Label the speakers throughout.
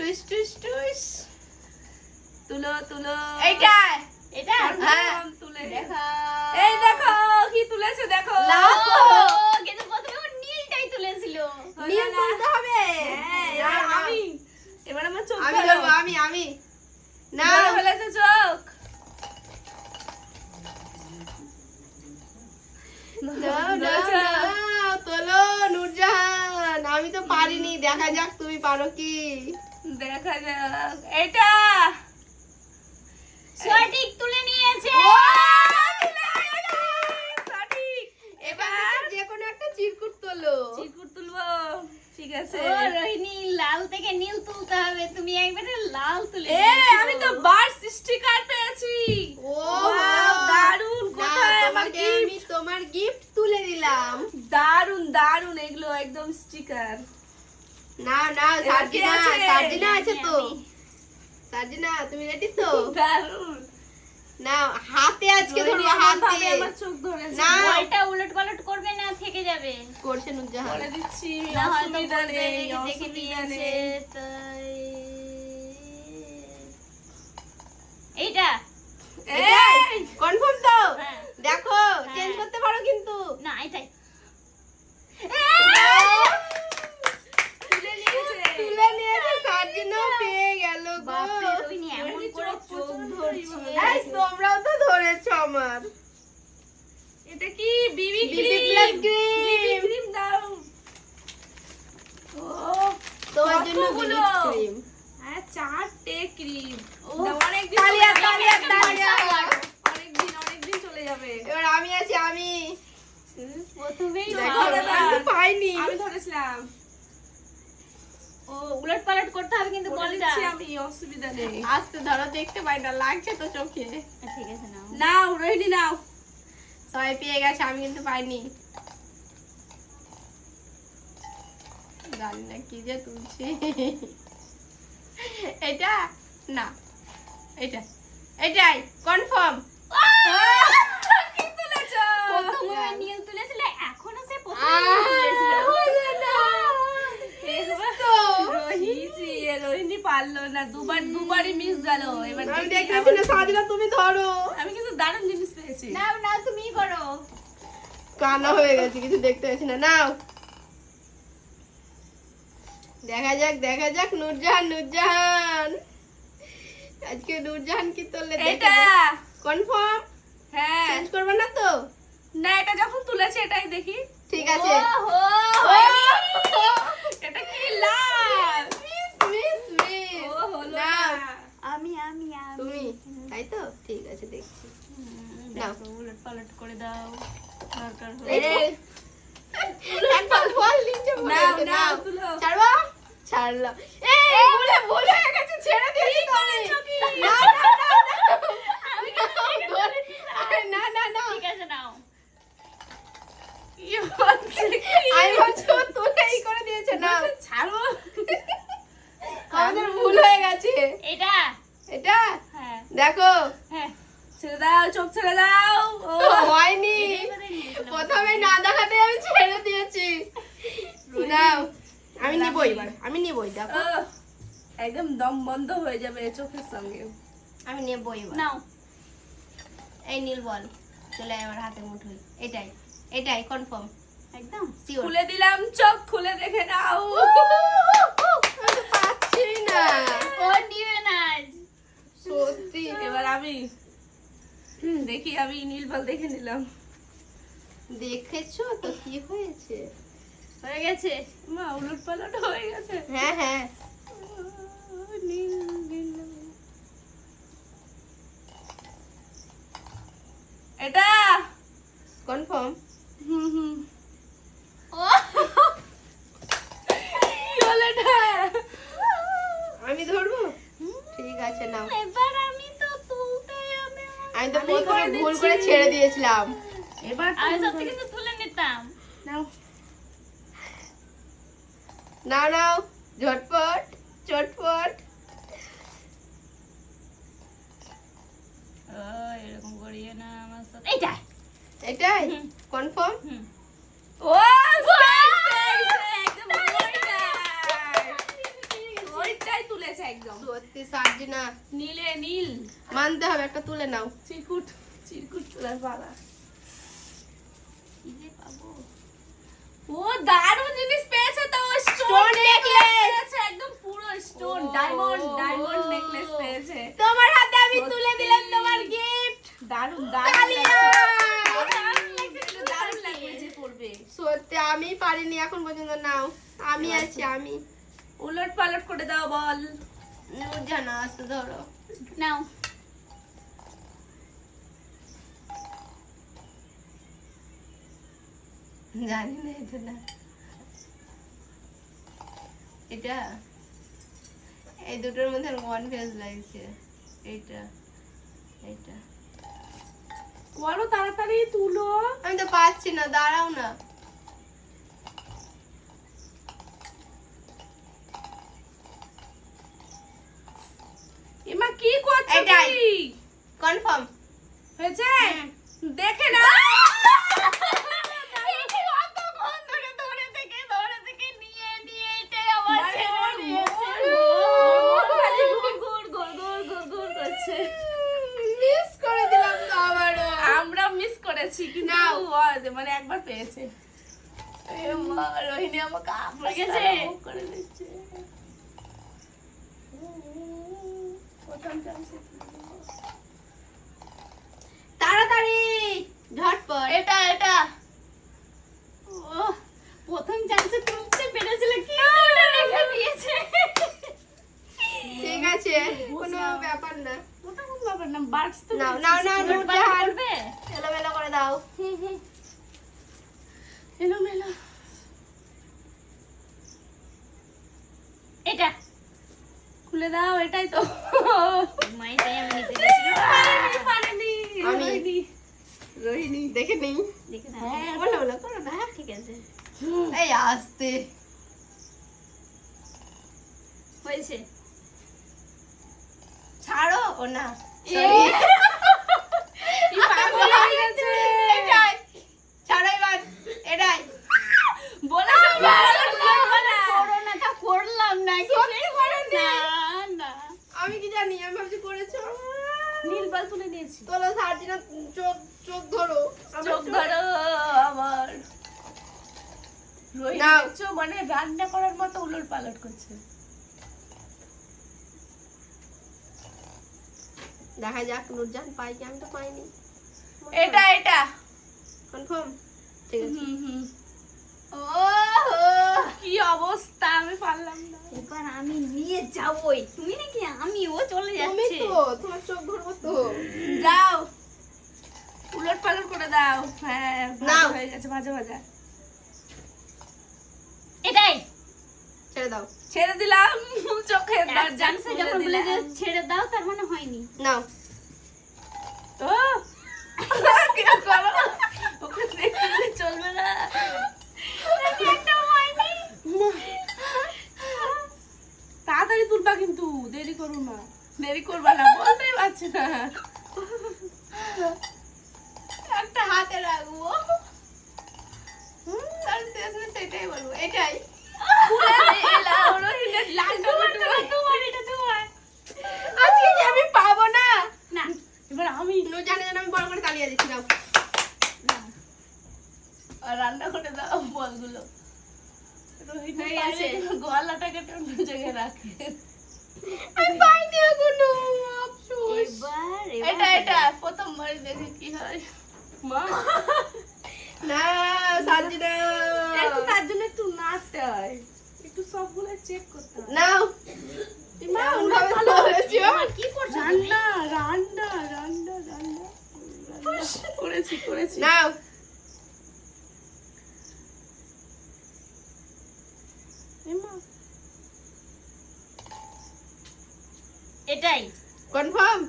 Speaker 1: টুইস টুইস টুইস।
Speaker 2: তুলো তুলো।
Speaker 1: এইটা
Speaker 3: এটা
Speaker 1: হ্যাঁ
Speaker 2: তুলে
Speaker 3: দেখো
Speaker 2: এই দেখো কি তুলেছে দেখো।
Speaker 1: লাও তো।
Speaker 3: কিন্তু প্রথমে ও নীলটাই তুলেছিল।
Speaker 1: নীল তুলতে হবে।
Speaker 2: হ্যাঁ,
Speaker 1: না,
Speaker 2: এবার
Speaker 1: না।
Speaker 2: এবার আমার চোখ
Speaker 1: আমি
Speaker 2: ধরো।
Speaker 1: দেবো, আমি না
Speaker 2: ধরে ফেলেছে চোখ।
Speaker 1: দাও,
Speaker 2: ধরেছে।
Speaker 1: দাও, তোলো নূরজাহান। আমি তো পারিনি, দেখা যাক তুমি পারো কি।
Speaker 2: দেখা যাক এটা
Speaker 3: সঠিক তুলে নিয়েছে।
Speaker 2: সঠিক।
Speaker 1: এবার যে কোনো একটা চিরকুট তোলো।
Speaker 2: চিরকুট তুলবো। ঠিক আছে।
Speaker 3: ও রোহিণী, লাল থেকে নীল তুলতে হবে। তুমি একবারে লাল তুলে
Speaker 2: এ
Speaker 3: নিয়েছো।
Speaker 2: আমি তো বার্স স্টিকার পেয়েছি।
Speaker 1: ও
Speaker 2: Wow, দারুণ।
Speaker 1: না,
Speaker 2: কোথায় আমার
Speaker 1: তোমাকে আমি তোমার গিফট তুলে দিলাম।
Speaker 2: দারুণ দারুণ এগুলো একদম স্টিকার।
Speaker 1: না না,
Speaker 2: এবার
Speaker 1: সার্জিনা
Speaker 2: কে আছে?
Speaker 1: সার্জিনা আছে তো।
Speaker 3: আমি।
Speaker 1: সার্জিনা তুমি রেডি তো?
Speaker 2: দারুণ।
Speaker 1: না, হাতে আজকে
Speaker 2: রোহিণী
Speaker 1: ধরবো,
Speaker 2: এমন ভাবে
Speaker 1: হাতে
Speaker 2: আমার চোখ ধরেছে।
Speaker 1: না।
Speaker 3: বলটা উলট পালট করবে না, থেকে যাবে।
Speaker 1: করছে নূরজাহান।
Speaker 2: বলে দিচ্ছি
Speaker 3: না হয়তো
Speaker 2: অসুবিধা
Speaker 3: বলবে
Speaker 2: নেই
Speaker 3: দেখে
Speaker 2: অসুবিধা
Speaker 3: নিয়েছে,
Speaker 2: নেই।
Speaker 3: তাই এইটা
Speaker 2: এই
Speaker 1: কনফার্ম তো?
Speaker 3: হ্যাঁ।
Speaker 1: দেখো,
Speaker 3: হ্যাঁ।
Speaker 1: চেঞ্জ করতে পারো কিন্তু।
Speaker 3: না এটাই
Speaker 2: তুলে নিয়েছে।
Speaker 1: তুলে নিয়েছে, সার্জিনা পেয়ে গেল গো।
Speaker 3: বাপরে রোহিণী এমন
Speaker 2: রোহিণী
Speaker 3: করে
Speaker 2: চোখ
Speaker 3: চোখ
Speaker 2: প্রচন্ড
Speaker 3: ধরছে।
Speaker 2: এইভাবে।
Speaker 1: এই তোমরাও তো ধরেছো আমার।
Speaker 2: এটা কি বিবি
Speaker 1: BB
Speaker 2: ক্রিম?
Speaker 1: plus cream।
Speaker 2: বিবি ক্রিম দাও। ও
Speaker 1: তোমার জন্য
Speaker 2: কতগুলো?
Speaker 1: BB cream।
Speaker 2: হ্যাঁ 4টে ক্রিম।
Speaker 3: ও,
Speaker 2: অনেকদিন
Speaker 1: তালিয়া,
Speaker 2: চলে যাবে।
Speaker 1: তালিয়া, তালিয়া।
Speaker 2: অনেকদিন চলে যাবে।
Speaker 1: এবার আমি আছি, আমি।
Speaker 3: প্রথমেই
Speaker 1: দেখো,
Speaker 2: ধরো,
Speaker 3: বাবা।
Speaker 1: আমি তো পাইনি।
Speaker 2: আমি ধরেছিলাম।
Speaker 3: ও উলট পালট করতে হবে কিন্তু
Speaker 2: বলে
Speaker 3: বলটা।
Speaker 2: দিচ্ছি আমি অসুবিধা নেই।
Speaker 1: আস্তে ধরো, দেখতে পাই না, লাগছে তো চোখে।
Speaker 3: ঠিক আছে নাও।
Speaker 2: নাও রোহিণী নাও।
Speaker 1: সবাই পেয়ে গেছে, আমি কিন্তু পাইনি। জানি না কি যে তুলছি। এটা না, এটা এটাই কনফার্ম।
Speaker 2: কি তুলেছো?
Speaker 3: প্রথমে নীল তুলেছিল, এখনো সে প্রথমে নীল তুলেছিল।
Speaker 2: রোহিণী রোহিণী পারলো না, দুবারই মিস গেল। এবার
Speaker 1: আমি
Speaker 2: দেখি
Speaker 1: দেখতেছি না, সাজনা তুমি ধরো।
Speaker 2: আমি কিন্তু দারুণ জিনিস পেয়েছি।
Speaker 3: নাও নাও, তুমিই করো।
Speaker 1: কানা হয়ে গেছে, কিছু দেখতে পাচ্ছি না। নাও, দেখা যাক নূরজাহান। নূরজাহান আজকে নূরজাহান কি তোলে
Speaker 2: এটা
Speaker 1: কনফার্ম।
Speaker 2: হ্যাঁ
Speaker 1: চেঞ্জ করবে না তো?
Speaker 2: না, এটা যখন তুলেছে এটাই দেখি।
Speaker 1: ঠিক আছে।
Speaker 3: ওহো,
Speaker 2: এটা কি লাল?
Speaker 1: মিস
Speaker 2: ও হলো
Speaker 1: না,
Speaker 2: না।
Speaker 3: আমি আমি আমি
Speaker 1: তুমি তাই তো? ঠিক আছে, দেখছি। নাও।
Speaker 3: দেখো, উলট পালট করে দাও। দরকার
Speaker 1: এই
Speaker 3: হলে।
Speaker 1: যে, একটা বল নিচে পড়ে
Speaker 2: নাও,
Speaker 1: গেছে,
Speaker 2: নাও,
Speaker 1: নাও।
Speaker 2: তুলো।
Speaker 1: ছাড়বা? ছাড়লাম। এই, ভুল হয়ে গেছে, ছেড়ে দিয়েছি তো আমি। না, না, না, না।
Speaker 3: আমি কিন্তু এটা তুলে নিলাম।
Speaker 1: না, না, না।
Speaker 3: ঠিক আছে নাও।
Speaker 2: কি হচ্ছে কি?
Speaker 1: আমি ভাবছি ও তুলেই করে দিয়েছে। না,
Speaker 2: ছাড়ো।
Speaker 1: আমাদের ভুল হয়ে গেছে।
Speaker 3: এটা
Speaker 1: এটা
Speaker 3: হ্যাঁ
Speaker 1: দেখো,
Speaker 3: হ্যাঁ
Speaker 2: ছেড়ে দাও, চোখ ছেড়ে দাও। ও
Speaker 1: হয়নি।
Speaker 3: এটাই বোধহয় নিয়েছিলাম।
Speaker 1: প্রথমে না দেখাতে আমি ছেড়ে দিয়েছি। নাও, আমি নিবই এবার, আমি নিবই। দেখো,
Speaker 2: ও, একদম দম বন্ধ হয়ে যাবে চোখের সঙ্গে।
Speaker 1: আমি নেবই এবার।
Speaker 3: নাও।
Speaker 1: এই নীল বল চলে আয় আমার হাতে মুঠোয়। এটাই এটাই কনফার্ম,
Speaker 3: একদম
Speaker 1: শিওর।
Speaker 2: খুলে দিলাম, চোখ খুলে দেখে নাও।
Speaker 1: আমি তো পাচ্ছি না,
Speaker 3: ও নিবে না আজ।
Speaker 1: সত্যি।
Speaker 2: এবার আমি দেখি, আমি নীল বল দেখে নিলাম।
Speaker 1: দেখেছো তো কি হয়েছে?
Speaker 3: হয়ে গেছে।
Speaker 2: মা উলট পালট হয়ে গেছে।
Speaker 1: হ্যাঁ হ্যাঁ,
Speaker 2: নীল নীল। এটা
Speaker 1: কনফার্ম।
Speaker 2: হুম
Speaker 3: ও
Speaker 2: কি হলো এটা?
Speaker 1: আমি ধরবো? ঠিক আছে, নাও।
Speaker 3: এবার আমি তো তুলতে হবে।
Speaker 1: আমি তো
Speaker 2: আমি
Speaker 1: প্রথমে
Speaker 2: করে
Speaker 1: ভুল
Speaker 2: দিচ্ছি।
Speaker 1: করে ছেড়ে দিয়েছিলাম।
Speaker 2: এবার
Speaker 3: আমি সত্যি কিন্তু তুলে নিতাম।
Speaker 2: নাও।
Speaker 1: নাও নাও, ঝটপট চটপট।
Speaker 3: ও এরকম করিয়ে না আমার সাথে। এইটা
Speaker 1: এটাই
Speaker 3: হুম।
Speaker 1: কনফার্ম।
Speaker 2: ও সেই, একদম ওইটাই তুলেছে। তুলেছে একদম
Speaker 1: সত্যি সার্জিনা
Speaker 2: নীলে নীল
Speaker 1: মানতে হবে, একটা তুলে নাও।
Speaker 2: চিরকুট তোলার পালা কি যে পাবো। ও দারুণ জিনিস পেয়েছে তো, স্টোন নেকলেস একদম পুরো স্টোন ডায়মন্ড নেকলেস পেয়েছে।
Speaker 1: তোমার হাতে আমি তুলে দিলাম তোমার গিফট।
Speaker 2: দারুণ লাগছে পড়বে।
Speaker 1: সত্যি আমি পারিনি এখন পর্যন্ত। নাও আমি আছি, আমি
Speaker 2: উলট পালট করে দাও বল।
Speaker 1: জানা আসতে ধরো।
Speaker 3: নাও
Speaker 1: জানি না এটা না, এটা এই দুটোর মধ্যে কনফিউজ লাগছে। এইটা এইটা
Speaker 2: বলো তাড়াতাড়ি তুলো।
Speaker 1: আমি তো পাচ্ছি না, দাঁড়াও না।
Speaker 2: এমা কি করছো
Speaker 1: এটাই।
Speaker 2: তুমি?
Speaker 1: কনফার্ম
Speaker 2: হয়েছে দেখে না।
Speaker 1: মিস করে দিলাম তো আবারও।
Speaker 2: আমরা মিস করেছি কিন্তু
Speaker 1: নাও।
Speaker 2: মানে একবার পেয়েছে। এ মা, রোহিণী আমাকে
Speaker 3: হয়ে গেছে?
Speaker 2: মুখ করে দিচ্ছে। প্রথম চান্সে
Speaker 1: তাড়াতাড়ি ঝটপট।
Speaker 2: এটা
Speaker 3: ও প্রথম চান্সে তুলতে পেরেছিল কি ওটা রেখে দিয়েছে।
Speaker 1: ঠিক আছে, কোনো ব্যাপার না।
Speaker 2: ওটা কোনো ব্যাপার না, বার্ডস তো
Speaker 1: নাও নাও নাও,
Speaker 3: উলট পালট
Speaker 1: নুরজাহান
Speaker 3: করবে?
Speaker 1: এলোমেলো করে দাও।
Speaker 2: এলোমেলো।
Speaker 3: এটা
Speaker 2: খুলে দাও, এটাই তো।
Speaker 3: মাইটাই আমি নিতে গেছিলাম।
Speaker 2: পারেনি
Speaker 1: আমি।
Speaker 2: রোহিণী
Speaker 1: দেখে নেই,
Speaker 3: দেখে না
Speaker 2: হ্যাঁ
Speaker 1: বলো না, করো না।
Speaker 3: ঠিক আছে
Speaker 1: এই আসতে
Speaker 3: হয়েছে।
Speaker 1: ছাড়ো ও না।
Speaker 2: কি পাগল হয়ে গেছে।
Speaker 1: এটাই ছাড়ো এবার, এটাই
Speaker 2: বলে
Speaker 3: করোনাটা করলাম না কি না না
Speaker 1: আমি কি জানি, আমি ভাবছি করেছো।
Speaker 2: নীল বল তুলে নিয়েছি।
Speaker 1: তোলো সার্জিনা, চোখ চোখ ধরো। আমার
Speaker 2: চোখ ধরো আমার। রোহিণী
Speaker 1: নাও।
Speaker 2: দেখছো, মানে রান্না করার মতো উলট পালট করছে।
Speaker 1: দেখা যাক নুরজাহান পাই কি, আমি তো পাইনি।
Speaker 2: এটা
Speaker 1: কনফার্ম, ঠিক আছে।
Speaker 2: কি অবস্থা, আমি পারলাম না।
Speaker 3: এবার আমি নিয়ে যাবই। তুমি নাকি আমি, ও চলে
Speaker 1: তুমি
Speaker 3: যাচ্ছে।
Speaker 1: তো, তোমার চোখ ধরবো তো।
Speaker 2: যাও উলট পালট করে দাও। হ্যাঁ
Speaker 1: নাও।
Speaker 2: হয়ে গেছে, ভাজা
Speaker 3: এটাই
Speaker 1: ছেড়ে দাও,
Speaker 2: ছেড়ে দিলাম। চোখে
Speaker 3: চান্সে যখন বলে যে ছেড়ে দাও তার মানে হয়নি।
Speaker 1: নাও।
Speaker 2: তো কি করো, ওকে দেখলে চলবে না। তাড়াতাড়ি তুলবা কিন্তু, দেরি করো না। দেরি করবা না, বলতেই পারছি না।
Speaker 1: একটা হাতে রাখবো, আর শেষমেশ সেটাই বলবো, এটাই। আজকে যে আমি পাবো না।
Speaker 3: না
Speaker 2: এবার আমি
Speaker 1: নুরজাহানের জন্য আমি বড় করে তালিয়া দিচ্ছি। নাও।
Speaker 2: রান্না করে দাও বলগুলো। রোহিণী
Speaker 3: হয়ে গেছে।
Speaker 2: গলাটাকে অন্য জায়গায় রাখে।
Speaker 1: আমি পাইনি এখনো, আফসোস।
Speaker 2: এটা প্রথমবার দেখি কি হয়। মা
Speaker 1: না সার্জিনা,
Speaker 2: একটু তার জন্য একটু নাচতে হয়, একটু সবগুলো চেক করতে হয়।
Speaker 1: নাও।
Speaker 2: মা
Speaker 1: এমন ভাবে ধরেছো।
Speaker 3: কি করছো?
Speaker 2: রান্না করেছি।
Speaker 1: নাও।
Speaker 2: এমা
Speaker 3: এটাই
Speaker 1: কনফার্ম।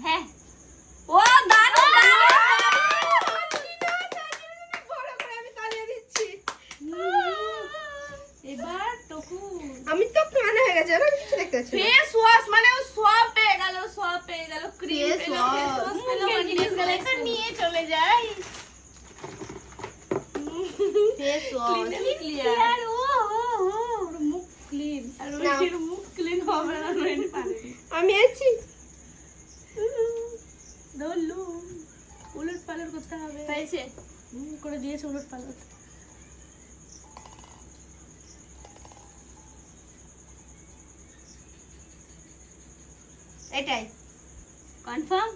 Speaker 3: হ্যাঁ
Speaker 2: ও দারুণ
Speaker 1: বড় করে আমি তালিয়া দিচ্ছি।
Speaker 2: এবার টকু
Speaker 1: আমি তো কানে হয়ে গেছে, না কিছু দেখতে পাচ্ছি না।
Speaker 2: ফেস ওয়াশ, মানে ও সব পেয়ে গেল ক্রিম
Speaker 1: Face
Speaker 2: পেলো,
Speaker 1: wash।
Speaker 2: ফেস ওয়াশ পেলো,
Speaker 3: জিনিসগুলো একটু নিয়ে চলে যাই।
Speaker 1: Face wash.
Speaker 2: ক্লিয়ার।
Speaker 3: আর ও
Speaker 2: মুখ ক্লিন, আর
Speaker 1: নাও।
Speaker 2: ওর মুখ হবে না, রোহিণী পারেনি।
Speaker 1: আমি আছি।
Speaker 2: ধরলু, উলট পালট করতে হবে।
Speaker 3: হয়েছে
Speaker 2: করে দিয়েছে উলট পালট।
Speaker 1: এটাই।
Speaker 3: কনফার্ম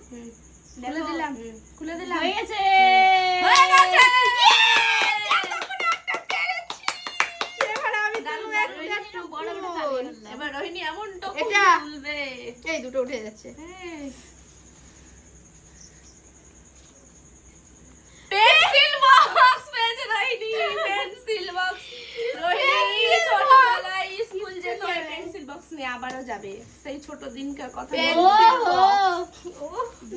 Speaker 2: খুলে দিলাম, খুলে দিলাম।
Speaker 3: হয়ে গেছে
Speaker 2: হয়ে গেছে!
Speaker 1: এবার আমি
Speaker 2: দারুণ,
Speaker 1: তুলবো
Speaker 2: দারুণ,
Speaker 1: একটা
Speaker 3: বড় বড়
Speaker 1: টুকরো।
Speaker 3: থালি করলাম।
Speaker 2: এবার রোহিণী এমন টুকু
Speaker 1: এটা।
Speaker 2: তুলবে।
Speaker 1: এই দুটো উঠে যাচ্ছে।
Speaker 2: হ্যাঁ। পেন্সিল বক্স পেয়েছে রোহিণী, পেন্সিল বক্স। রোহিণী ছোটবেলায় স্কুল যেত, পেন্সিল বক্স নিয়ে আবারও যাবে। সেই ছোট দিনকার কথা।
Speaker 1: পেন্সিল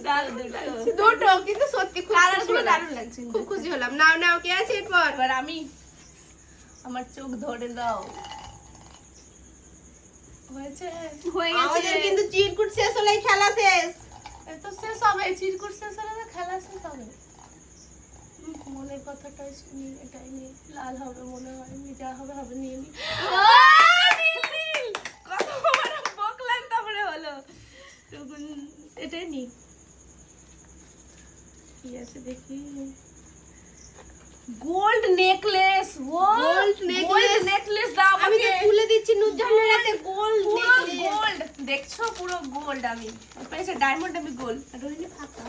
Speaker 2: দারুণ লাগছে।
Speaker 1: দুটো কিন্তু সত্যি খুব খুশি
Speaker 2: কালারগুলো
Speaker 1: হলাম।
Speaker 2: দারুণ লাগছে।
Speaker 1: খুব খুশি হলাম। নাও নাও, কে আছে এরপর?
Speaker 2: এবার আমি, আমার চোখ ধরে দাও। হয়েছে?
Speaker 3: হয়ে
Speaker 1: আমাদের
Speaker 3: গেছে
Speaker 1: কিন্তু চিরকুট শেষ হলেই খেলা শেষ।
Speaker 2: এ তো শেষ হবে, চিরকুট শেষ হলে তো খেলা শেষ হবে। মনের কথাটাই শুনি, এটাই নিয়ে লাল হবে মনে হয়, যা হবে হবে, নিয়ে নি। কত বড় বকলাম, তারপরে হলো। এটাই নি। কি আছে দেখি। Gold necklace. ও
Speaker 1: Gold necklace?
Speaker 2: গোল্ড নেকলেস দাও
Speaker 1: আমি তো
Speaker 2: আমাকে।
Speaker 1: তুলে দিচ্ছি নুরজাহানের হাতে গোল্ড
Speaker 2: পুরো গোল্ড, দেখছো পুরো গোল্ড। আমি পেয়েছে ডায়মন্ড, আমি গোল্ড। রোহিণী ফাঁকা।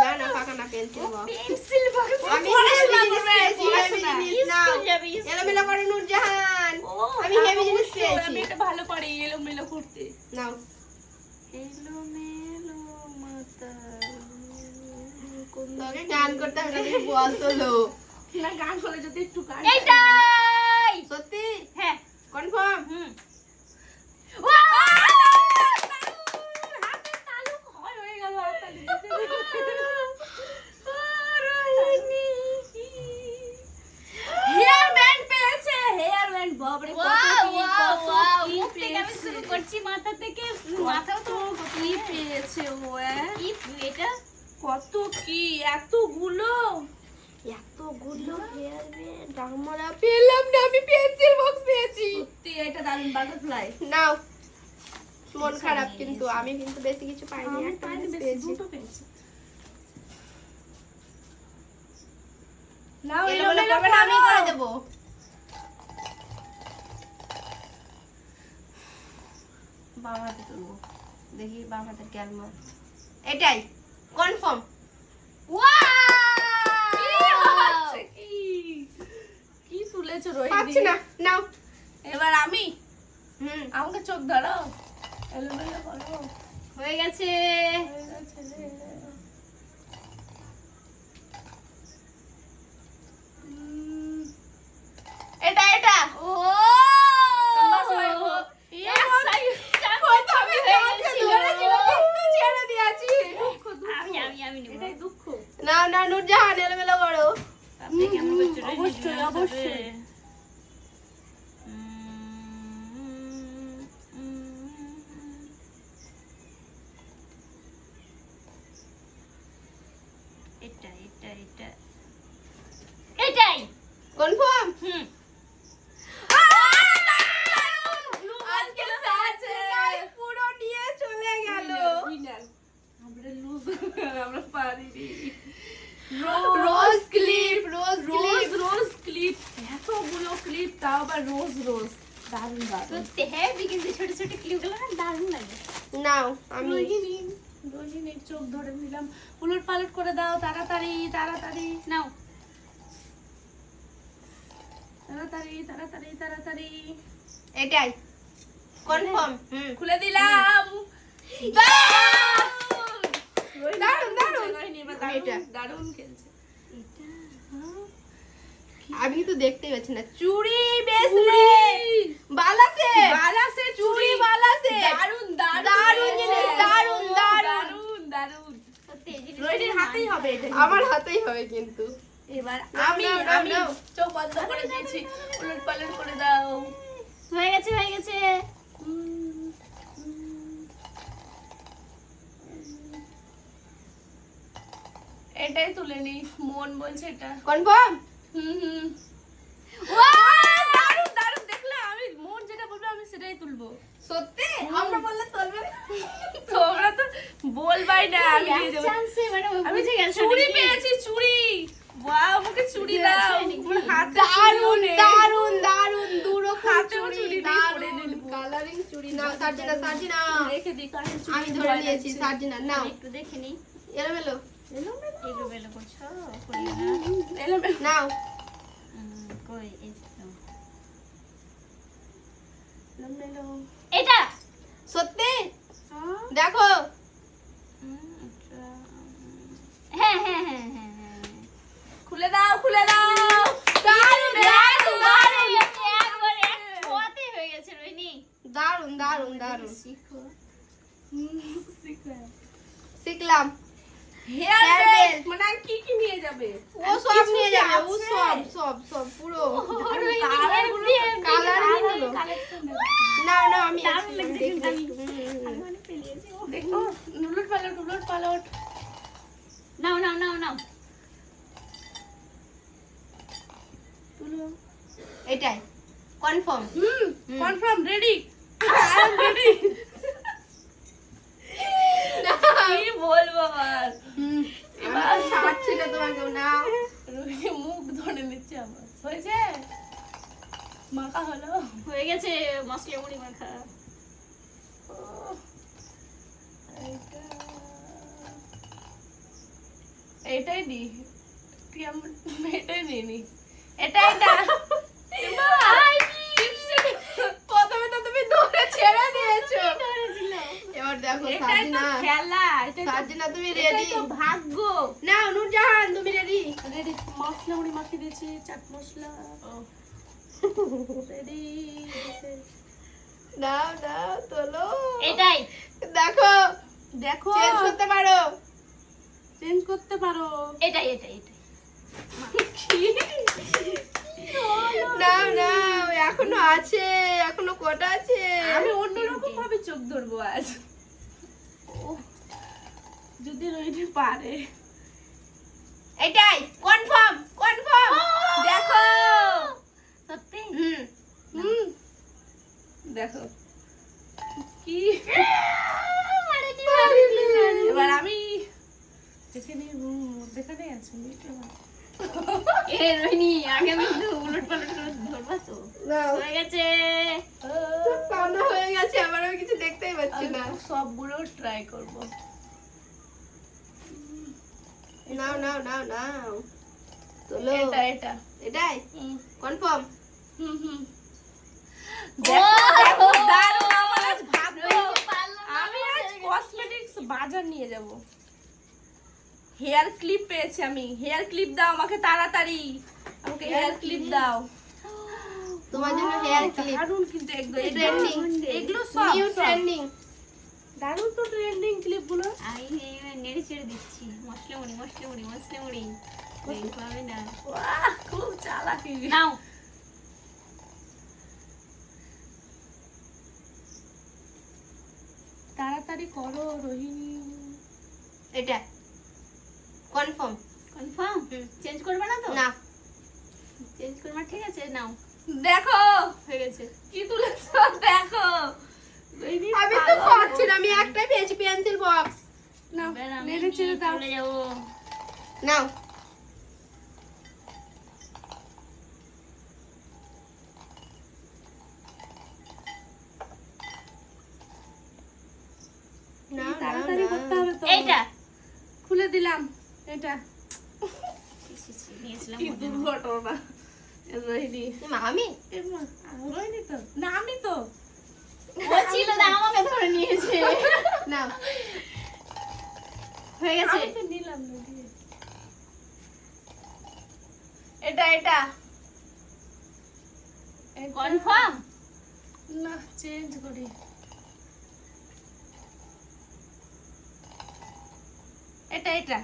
Speaker 1: না না, পাকা না, পেন্সিল বক্স।
Speaker 3: পেন্সিল বক্স
Speaker 1: আমি
Speaker 2: পড়াশোনা
Speaker 1: হেভি জিনিস
Speaker 2: করবে,
Speaker 1: পেয়েছি, হেভি
Speaker 2: পড়াশোনা।
Speaker 1: জিনিস নাও।
Speaker 3: স্কুল যাবে, স্কুল
Speaker 1: এলোমেলো করে নুরজাহান।
Speaker 2: ও,
Speaker 1: আমি হেভি জিনিস
Speaker 2: অবশ্যই,
Speaker 1: পেয়েছি।
Speaker 2: আমি এটা ভালো পারি এলোমেলো করতে।
Speaker 1: নাও।
Speaker 2: এলোমেলো মাথা।
Speaker 1: তোকে গান করতে হবে না, তুমি বল তোলো।
Speaker 2: না, গান করে যদি একটু গান।
Speaker 3: এইটাই
Speaker 1: সত্যি?
Speaker 3: হ্যাঁ
Speaker 1: কনফার্ম?
Speaker 3: হুম
Speaker 2: হাতে তালু ক্ষয় হয়ে গেল, হাততালি। হেয়ার ব্যান্ড পেয়েছে, হেয়ার ব্যান্ড। বাবরে কত
Speaker 3: ওয়াও
Speaker 2: কি,
Speaker 3: ওয়াও
Speaker 2: কত
Speaker 3: ওয়াও
Speaker 2: কি
Speaker 3: মুখ থেকে আমি
Speaker 2: পেয়েছে।
Speaker 3: শুরু করছি, মাথা থেকে মাথাও তো
Speaker 2: কি পেয়েছে ও,
Speaker 3: কি এটা
Speaker 2: কত কি, এতগুলো।
Speaker 1: এতগুলো হেয়ার ব্যান্ড আমরা পেলাম না, আমি পেন্সিল বক্স পেয়েছি।
Speaker 2: সত্যি এটা দারুণ, বাটারফ্লাই।
Speaker 1: নাও। মন খারাপ কিন্তু আমি কিন্তু বেশি কিছু পাইনি,
Speaker 2: আমি
Speaker 1: একটা
Speaker 2: পাইনি,
Speaker 1: জিনিস
Speaker 2: বেশি
Speaker 1: পেয়েছি।
Speaker 2: দুটো পেয়েছি। নাও,
Speaker 1: এলোমেলো
Speaker 2: এলোমেলো
Speaker 1: করবে না, আমি
Speaker 2: করো।
Speaker 1: করে দেবো। বাম হাতে তুলবো, দেখি বাম হাতের ক্যালমা। এটাই কনফার্ম।
Speaker 2: আচ্ছা, কি তুলেছো রোহিণী?
Speaker 1: পাচ্ছি না, নাও।
Speaker 2: এবার আমি,
Speaker 1: হুম,
Speaker 2: আমাকে চোখ ধরো, এলোমেলো করো।
Speaker 3: হয়ে গেছে
Speaker 2: হয়ে গেছে রে। এটা এটা
Speaker 3: ও
Speaker 2: বাস হয়ে গো।
Speaker 1: ছেড়ে দিয়েছি।
Speaker 3: আমি নেব
Speaker 2: এটাই দুঃখ।
Speaker 1: নাও নাও নুরজাহান, এলোমেলো করো।
Speaker 3: আপনি কেমন করছেন
Speaker 2: অবশ্যই, অবশ্যই।
Speaker 3: এটা এটা এটা এটাই
Speaker 1: কনফার্ম?
Speaker 3: হুম
Speaker 1: আজকে পুরো নিয়ে চলে গেল।
Speaker 2: Winner. আমরা লুজ, আমরা পারিনি।
Speaker 1: রোজ ক্লিপ, রোজ
Speaker 2: রোজ
Speaker 1: ক্লিপ।
Speaker 2: রোজ ক্লিপ, এতগুলো ক্লিপ, তাও আবার রোজ রোজ। দারুণ দারুণ।
Speaker 3: সত্যি হেভি কিন্তু ছোট ছোট ক্লিপগুলো না দারুণ লাগে
Speaker 1: নাও, আমি
Speaker 2: রোহিণীর চোখ ধরে নিলাম। উলট পালট করে দাও, তাড়াতাড়ি তাড়াতাড়ি
Speaker 3: নাও
Speaker 2: তাড়াতাড়ি তাড়াতাড়ি তাড়াতাড়ি।
Speaker 1: এটাই কনফার্ম। হুম,
Speaker 2: খুলে দিলাম।
Speaker 1: দারুণ, দারুণ।
Speaker 2: রোহিণী এবার
Speaker 1: আমি এটা।
Speaker 2: দারুণ দারুণ খেলছে।
Speaker 1: আমি তো দেখতেই পাচ্ছি না। চুড়ি ব্রেসলেট, বালাসে,
Speaker 2: বালাসে
Speaker 1: চুড়ি বালাসে।
Speaker 2: দারুণ দারুণ
Speaker 1: দারুণ জিনিস, দারুণ, দারুণ।
Speaker 2: দারুণ দারুণ।
Speaker 3: সত্যি এই জিনিসটা
Speaker 2: রোহিণীর হাতেই হবে এটা।
Speaker 1: আমার হাতেই হবে কিন্তু।
Speaker 2: এবার
Speaker 1: নাও,
Speaker 2: আমি
Speaker 1: নাও, নাও,
Speaker 2: আমি
Speaker 1: নাও।
Speaker 2: চোখ বন্ধ করে দিয়েছি, উলট পালট করে দাও।
Speaker 3: হয়ে গেছে হয়ে গেছে
Speaker 2: এটাই তুলে নি, মন বলছে এটা।
Speaker 1: কনফার্ম?
Speaker 2: দারুণ দারুণ, দেখলে আমি মন যেটা বলবে আমি সেটাই তুলবো।
Speaker 1: সত্যি আমরা বললে চলবে না?
Speaker 2: তোমরা তো বলবাই না, আমি নিয়ে যাবো।
Speaker 3: চান্সে মানে ও
Speaker 2: আমি
Speaker 3: বুঝে গেছে
Speaker 2: চুড়ি
Speaker 3: নাকি?
Speaker 2: পেয়েছি, চুড়ি। বাহ, আমাকে চুড়ি
Speaker 3: চুড়ি
Speaker 2: দাও।
Speaker 3: আছে নাকি?
Speaker 2: আমার হাতে
Speaker 1: দারুন
Speaker 2: চুড়িও নেই।
Speaker 1: দারুন দারুন দুটো
Speaker 2: হাতেও
Speaker 1: চুড়ি
Speaker 2: চুড়ি নেই, পরে
Speaker 1: দারুন
Speaker 2: নেবো।
Speaker 1: কালারিং চুড়ি নাও সার্জিনা সার্জিনা
Speaker 2: রেখে দিই, কারণ চুড়ি
Speaker 1: আমি ধরে
Speaker 2: ভয়
Speaker 1: নিয়েছি
Speaker 2: লাগছে।
Speaker 1: সার্জিনা নাও
Speaker 3: একটু দেখে নিই।
Speaker 1: এলোমেলো
Speaker 3: এলোমেলো করছো? করি না।
Speaker 2: এলোমেলো।
Speaker 1: নাও
Speaker 3: কই এই তো।
Speaker 2: এলোমেলো।
Speaker 3: এটা
Speaker 1: সত্যি
Speaker 2: হ্যাঁ?
Speaker 1: দেখো
Speaker 3: হ্যাঁ হ্যাঁ হ্যাঁ হ্যাঁ হ্যাঁ।
Speaker 2: খুলে দাও, খুলে দাও।
Speaker 1: দারুন
Speaker 3: দারুণ, একবারে এক ছোঁয়াতেই হয়ে গেছে রোহিণী।
Speaker 1: দারুন দারুন দারুন
Speaker 3: শিখো।
Speaker 1: শিখলাম
Speaker 2: হেয়ার
Speaker 1: Hair
Speaker 2: বেল্ট
Speaker 1: belt।
Speaker 2: মানে আর কি কি নিয়ে যাবে?
Speaker 1: ও সব নিয়ে যাবে ও সব সব সব পুরো নাও নাও আমি
Speaker 3: দারুণ
Speaker 1: আছি, আমি
Speaker 3: লাগছে
Speaker 1: দেখি
Speaker 3: কিন্তু আমি।
Speaker 1: একটু।
Speaker 2: দেখো, উলট পালট, উলট পালট।
Speaker 3: নাও নাও নাও নাও।
Speaker 2: তুলো।
Speaker 1: এটাই কনফার্ম
Speaker 2: কনফার্ম, রেডি। রেডি। কি বলবো আর?
Speaker 1: এবার সারছি না তোমাকে নাও
Speaker 2: রোহিণী মুখ ধরে নিচ্ছে আমার। হয়েছে? মাখা হলো?
Speaker 3: হয়ে গেছে মশলা মুড়ি মাখা।
Speaker 2: এটাই নি, তুই এটাই নিয়ে নি। এটাই না।
Speaker 1: প্রথমে তো তুমি ধরে ছেড়ে দিয়েছো
Speaker 3: ধরেছিল।
Speaker 1: এবার দেখো
Speaker 2: এটাই তো
Speaker 1: সার্জিনা
Speaker 2: খেলা, এটাই তো-
Speaker 1: সার্জিনা তুমি
Speaker 2: এটাই
Speaker 1: রেডি
Speaker 2: তো ভাগ্য।
Speaker 1: নাও নূরজাহান তুমি রেডি
Speaker 2: রেডি, মশলা মুড়ি মাখিয়ে দিয়েছি, চাট মশলা। রেডি।
Speaker 1: নাও নাও তোলো
Speaker 3: এটাই
Speaker 1: দেখো
Speaker 2: দেখো,
Speaker 1: চেঞ্জ করতে পারো
Speaker 2: চেঞ্জ করতে পারো।
Speaker 3: এটাই এটাই এটাই।
Speaker 1: নাও নাও এখনো আছে এখনো কটা আছে
Speaker 2: আমি অন্যরকম ভাবে চোখ ধরবো আজ। যদি রোহিণী পারে।
Speaker 1: এটাই কনফার্ম কনফার্ম
Speaker 2: দেখো।
Speaker 3: সত্যি
Speaker 1: হুম
Speaker 2: দেখো কি।
Speaker 3: মারিনি মারিনি মারিনি।
Speaker 2: এবার আমি এখানে দেখানে আছে
Speaker 3: এ রোহিণী আগে আমি তো উলট পালট করে ধরবা তো।
Speaker 1: নাও
Speaker 3: হয়ে গেছে।
Speaker 1: কান্না হয়ে গেছে আবার আমি কিছু দেখতেই পাচ্ছি না
Speaker 2: সবগুলো ট্রাই করব।
Speaker 1: নাও নাও নাও নাও তোলো
Speaker 2: এটা এটা
Speaker 1: এটাই কনফার্ম
Speaker 2: হুম হুম। দেখো দেখো, দারুণ। আমার আজ ভাগ্য। আমি আজ কসমেটিক্স বাজার নিয়ে যাব। হেয়ার ক্লিপ পেয়েছি আমি। হেয়ার ক্লিপ দাও আমাকে তাড়াতাড়ি, আমাকে হেয়ার ক্লিপ দাও।
Speaker 1: তোমার জন্য হেয়ার ক্লিপ
Speaker 2: দারুণ কিন্তু একদম
Speaker 1: ট্রেন্ডিং
Speaker 2: এগুলো সব
Speaker 1: নিউ
Speaker 2: সব।
Speaker 1: ট্রেন্ডিং
Speaker 2: দারুণ তো ট্রেন্ডিং ক্লিপ গুলো।
Speaker 3: আমি নেড়ে ছেড়ে দিচ্ছি। মশলা মুড়ি মশলা মুড়ি মশলা মুড়ি হবে না।
Speaker 2: বাহ, খুব চালাকি।
Speaker 3: নাও
Speaker 2: তাড়াতাড়ি করো রোহিণী।
Speaker 1: এটা কনফার্ম
Speaker 3: কনফার্ম চেঞ্জ করবে না তো?
Speaker 1: না
Speaker 3: চেঞ্জ করবে, ঠিক আছে নাও।
Speaker 2: দেখো
Speaker 3: হয়ে গেছে।
Speaker 2: কি তুলেছো, দেখো রোহিণী।
Speaker 1: আমি তো পাচ্ছি না আমি একটাই পেয়েছি পেন্সিল বক্স
Speaker 2: নাও,
Speaker 3: এবার আমি
Speaker 2: নেড়ে চেড়ে দাও।
Speaker 3: চলে যাবো।
Speaker 1: নাও নাও নাও
Speaker 2: তাড়াতাড়ি করতে হবে তো।
Speaker 3: এইটা
Speaker 2: খুলে দিলাম এটা।
Speaker 3: নিয়েছিলাম
Speaker 2: কি দুর্ঘটনা রোহিণী।
Speaker 1: আমি
Speaker 2: এমা, রোহিণী তো না, আমি তো
Speaker 3: ও ছিল না, আমাকে ধরে নিয়েছে।
Speaker 1: নাও
Speaker 3: হয়ে গেছে।
Speaker 2: আমি তো নিলাম না দিয়ে। এটা এটা
Speaker 3: কনফার্ম
Speaker 2: না, চেঞ্জ করি। এটা এটা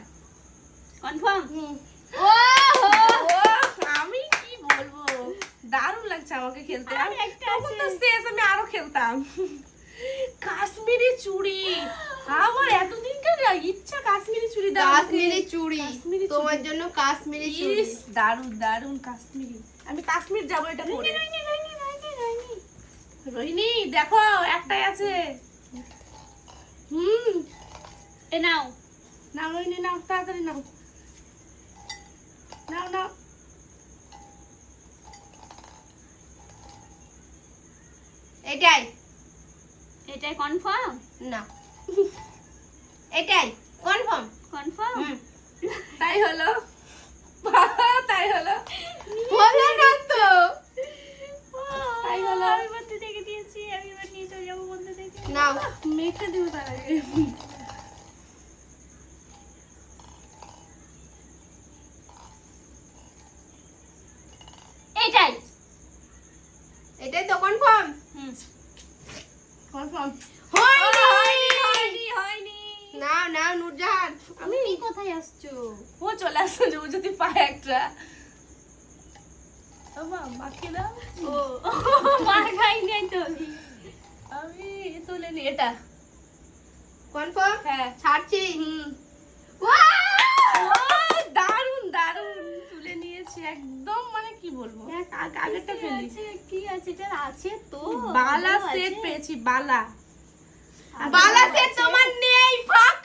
Speaker 3: কনফার্ম।
Speaker 2: ও আমি কি বলবো, দারুণ লাগছে আমাকে খেলতে।
Speaker 3: আর
Speaker 2: আমি
Speaker 3: একটা
Speaker 2: তখন তো
Speaker 3: আছে।
Speaker 2: শেষ, আমি আরো খেলতাম। কাশ্মীরি চুড়ি, আমার এতদিনকার ইচ্ছা কাশ্মীরি চুড়ি দাও।
Speaker 1: কাশ্মীরি চুড়ি
Speaker 2: কাশ্মীরি
Speaker 1: তোমার
Speaker 2: চুড়ি।
Speaker 1: জন্য কাশ্মীরি চুড়ি
Speaker 2: ইস, দারুণ দারুণ কাশ্মীরি। আমি কাশ্মীর যাবো এটা পরে। রোহিণী দেখো একটাই আছে।
Speaker 3: এ নাও
Speaker 2: নাও রোহিণী নাও, তাড়াতাড়ি নাও, নাও নাও।
Speaker 1: এটাই
Speaker 3: এটাই কনফার্ম?
Speaker 1: না, এটাই কনফার্ম।
Speaker 3: কনফার্ম?
Speaker 2: তাই হলো, তাই হলো,
Speaker 1: বলো না তো।
Speaker 2: তাই হলো।
Speaker 3: আমি বন্ধু থেকে দিয়েছি, আমি এবার নিয়ে চলে যাবো বন্ধু থেকে।
Speaker 1: নাও
Speaker 2: মেখে দিব তার আগে।
Speaker 3: এটাই।
Speaker 1: এটাই তো কনফার্ম।
Speaker 2: কনফার্ম।
Speaker 1: হয়নি।
Speaker 2: হয়নি।
Speaker 1: নাও নাও নূরজাহান।
Speaker 3: আমি কোথায় আসছো?
Speaker 2: ও চলে আসছে যে ও যদি পায় একটা। আমা মাকে দাও।
Speaker 3: ও মার খাইনি আমি তো।
Speaker 2: আমি তুলে নি এটা।
Speaker 1: কনফার্ম।
Speaker 2: হ্যাঁ।
Speaker 1: ছাড়ছি।
Speaker 2: ও দারুন দারুন তুলে নিয়েছি একদম, মানে কি বলবো, আগেরটা ফেলি।
Speaker 3: কি আছে এটা? আছে তো
Speaker 2: বালা
Speaker 3: আছে।
Speaker 2: সেট পেয়েছি, বালা।
Speaker 1: বালা সে তোমার নেই, ফাঁকা।